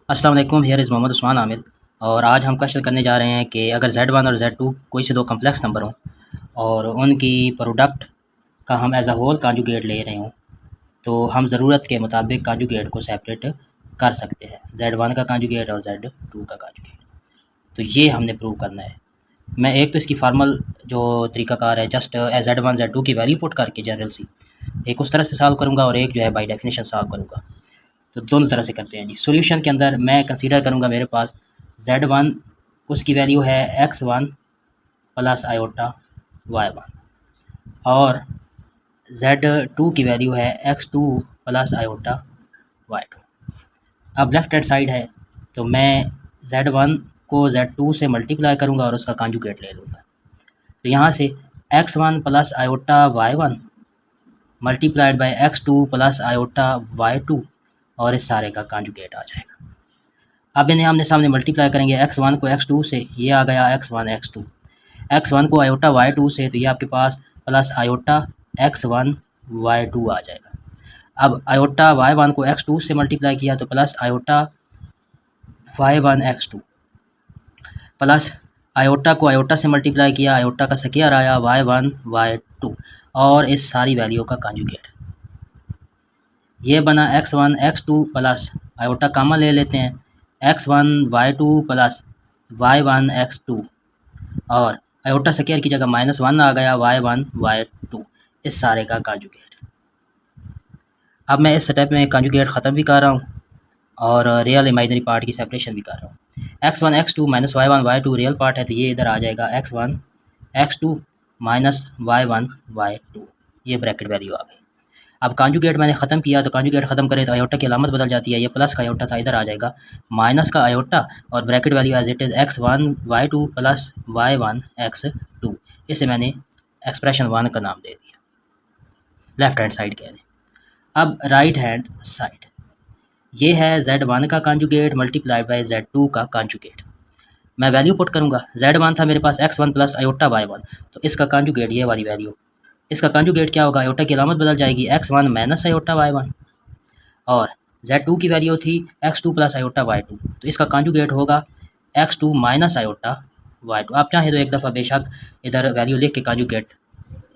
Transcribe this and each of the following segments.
अस्सलाम वालेकुम, here is Mohammad Usman Aamir. और आज हम क्वेश्चन करने जा रहे हैं कि अगर Z1 और Z2 कोई से दो कम्प्लेक्स नंबर हों और उनकी प्रोडक्ट का हम एज अ होल कांजुगेट ले रहे हों, तो हम ज़रूरत के मुताबिक कांजुगेट को सेपरेट कर सकते हैं, Z1 का कांजुगेट और Z2 का कांजुगेट। तो ये हमने प्रूव करना है। मैं एक तो इसकी फार्मल जो तरीकाकार है, जस्ट Z1 Z2 की वैल्यू पुट करके जनरल सी एक उस तरह से सॉल्व करूँगा और एक जो है बाई डेफिनेशन सॉल्व करूँगा। तो दोनों तरह से करते हैं जी। सॉल्यूशन के अंदर मैं कंसीडर करूँगा मेरे पास Z1 उसकी वैल्यू है x1 प्लस आयोटा y1 और Z2 की वैल्यू है x2 प्लस आयोटा y2। अब लेफ्ट हैंड साइड है तो मैं Z1 को Z2 से मल्टीप्लाई करूँगा और उसका कांजुगेट ले लूँगा। तो यहाँ से x1 plus iota y1 multiplied by x2 plus iota y2 और इस सारे का कांजुगेट आ जाएगा। अब इन्हें आमने सामने मल्टीप्लाई करेंगे, x1 को x2 से, ये आ गया x1 x2, x1 को आयोटा y2 से, तो ये आपके पास प्लस आयोटा x1 y2 आ जाएगा। अब आयोटा y1 को x2 से मल्टीप्लाई किया तो plus iota y1 x2 plus iota को आयोटा से मल्टीप्लाई किया, आयोटा का स्क्वायर आया y1 y2 और इस सारी वैल्यू का कांजुगेट। ये बना x1 x2 प्लस आयोटा कामा ले लेते हैं x1 y2 plus y1 x2 और आयोटा स्क्वायर की जगह -1 आ गया y1 y2, इस सारे का कांजुगेट। अब मैं इस स्टेप में कांजुगेट ख़त्म भी कर रहा हूँ और रियल इमेजिनरी पार्ट की सेपरेशन भी कर रहा हूँ। x1 x2 minus y1 y2 real part है तो ये इधर आ जाएगा x1 x2 minus y1 y2, ये ब्रैकेट वैल्यू आ गई। अब कांजुगेट मैंने ख़त्म किया तो कांजुगेट ख़त्म करें तो आयोटा की अलामत बदल जाती है, ये प्लस का आयोटा था इधर आ जाएगा माइनस का आयोटा और bracket value as it is x1 y2 plus y1 x2। इसे मैंने एक्सप्रेशन 1 का नाम दे दिया, लेफ्ट हैंड साइड कह दें। अब राइट हैंड साइड ये है Z1 का कांजुगेट मल्टीप्लाइड बाई Z2 का कांजुगेट। मैं वैल्यू पुट करूँगा, Z1 था मेरे पास x1 प्लस आयोटा y1, तो इसका कांजुगेट ये वाली वैल्यू, इसका कांजुगेट क्या होगा, आयोटा की अलामत बदल जाएगी x1 माइनस आयोटा y1 और Z2 की वैल्यू थी x2 प्लस आयोटा y2, तो इसका कांजुगेट होगा x2 माइनस आयोटा y2। आप चाहें तो एक दफ़ा बेशक इधर वैल्यू लिख के कांजुगेट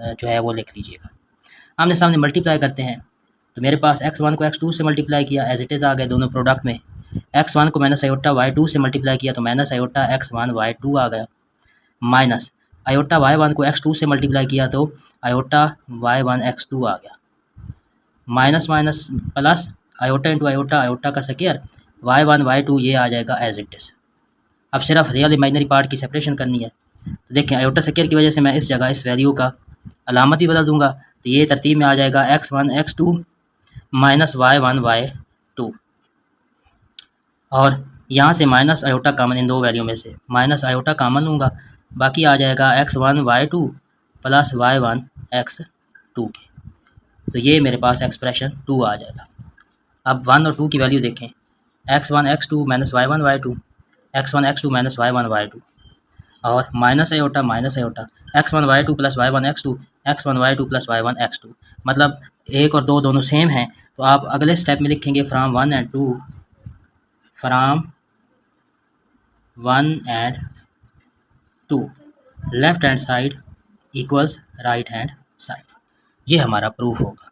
जो है वो लिख लीजिएगा। आमने सामने मल्टीप्लाई करते हैं तो मेरे पास x1 को x2 से मल्टीप्लाई किया एज इट इज़ आ गए दोनों प्रोडक्ट में, x1 को माइनस आयोटा y2 से मल्टीप्लाई किया तो माइनस आयोटा x1 y2 आ गया, माइनस आयोटा y1 को x2 से मल्टीप्लाई किया तो आयोटा y1 x2 आ गया, minus minus plus iota into iota, iota का स्क्वायर y1 y2 ये आ जाएगा एज इट इज़। अब सिर्फ रियल इमेजिनरी पार्ट की सेपरेशन करनी है तो देखें आयोटा स्क्वायर की वजह से मैं इस जगह इस वैल्यू का अलामत ही बदल दूंगा, तो ये तरतीब में आ जाएगा x1 x2 minus y1 y2 और यहाँ से माइनस आयोटा कामन, इन दो वैल्यू में से माइनस आयोटा कामन लूँगा, बाकी आ जाएगा x1 y2 plus y1 x2 के, तो ये मेरे पास एक्सप्रेशन 2 आ जाएगा। अब 1 और 2 की वैल्यू देखें, x1 x2 minus y1 y2, x1 x2 minus y1 y2 और minus iota x1 y2 plus y1 x2, x1 y2 plus y1 x2, मतलब 1 और 2 दोनों सेम हैं। तो आप अगले स्टेप में लिखेंगे from 1 and 2, from 1 and 2 left hand side equals right hand side. ये हमारा प्रूफ होगा।